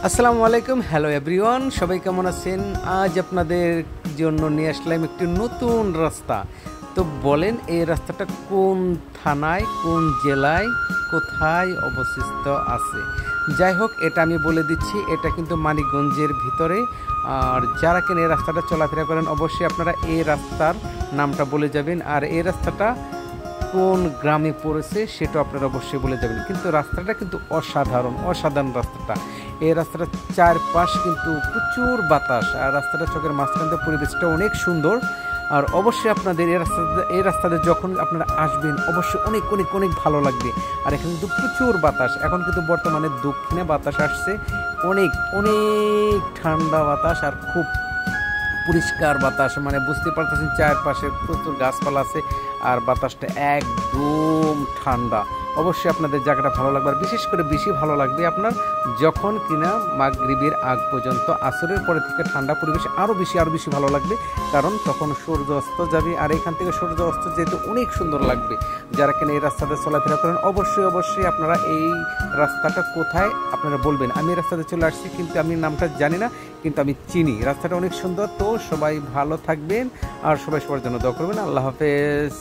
আসসালামু আলাইকুম, hello everyone, সবাই কেমন আছেন? আজ আপনাদের জন্য নিয়ে আসলাম একটি নতুন রাস্তা। তো বলেন, এই রাস্তাটা কোন থানায়, কোন জেলায়, কোথায় অবস্থিত আছে? যাই হোক, এটা আমি বলে দিচ্ছি, এটা কিন্তু মানিকগঞ্জের ভিতরে। আর যারা কিনা এই রাস্তাটা চলাফেরা করেন, অবশ্যই আপনারা এই রাস্তার নামটা বলে যাবেন, আর এই রাস্তাটা কোন গ্রামে পড়েছে সেটা আপনারা অবশ্যই বলে যাবেন। কিন্তু রাস্তাটা কিন্তু অসাধারণ রাস্তাটা। এই রাস্তাটার চারপাশ কিন্তু প্রচুর বাতাস, আর রাস্তাটা চোখের মাঝখান থেকে পরিবেশটা অনেক সুন্দর। আর অবশ্যই আপনাদের এই রাস্তাতে যখন আপনারা আসবেন অবশ্যই অনেক অনেক অনেক ভালো লাগবে। আর এখানে কিন্তু প্রচুর বাতাস, এখন কিন্তু বর্তমানে দক্ষিণে বাতাস আসছে, অনেক অনেক ঠান্ডা বাতাস আর খুব পরিষ্কার বাতাস। মানে বুঝতে পারতেছেন চারপাশে প্রচুর গাছপালা আছে আর বাতাসটা একদম ঠান্ডা। অবশ্যই আপনাদের জায়গাটা ভালো লাগবে, আর বিশেষ করে বেশি ভালো লাগবে আপনার যখন কিনা মাগরিবের আগ পর্যন্ত। আসরের পরে থেকে ঠান্ডা পরিবেশ আরও বেশি ভালো লাগবে, কারণ তখন সূর্য অস্ত যাবে। আর এখান থেকে সূর্য অস্ত যেহেতু অনেক সুন্দর লাগবে। যারা কিনা এই রাস্তাতে চলাফেরা করেন অবশ্যই আপনারা এই রাস্তাটা কোথায় আপনারা বলবেন। আমি এই রাস্তাতে চলে আসছি, কিন্তু আমি নামটা জানি না, কিন্তু আমি চিনি। রাস্তাটা অনেক সুন্দর। তো সবাই ভালো থাকবেন আর সবাই সবার জন্য দোয়া করবেন। আল্লাহ হাফেজ।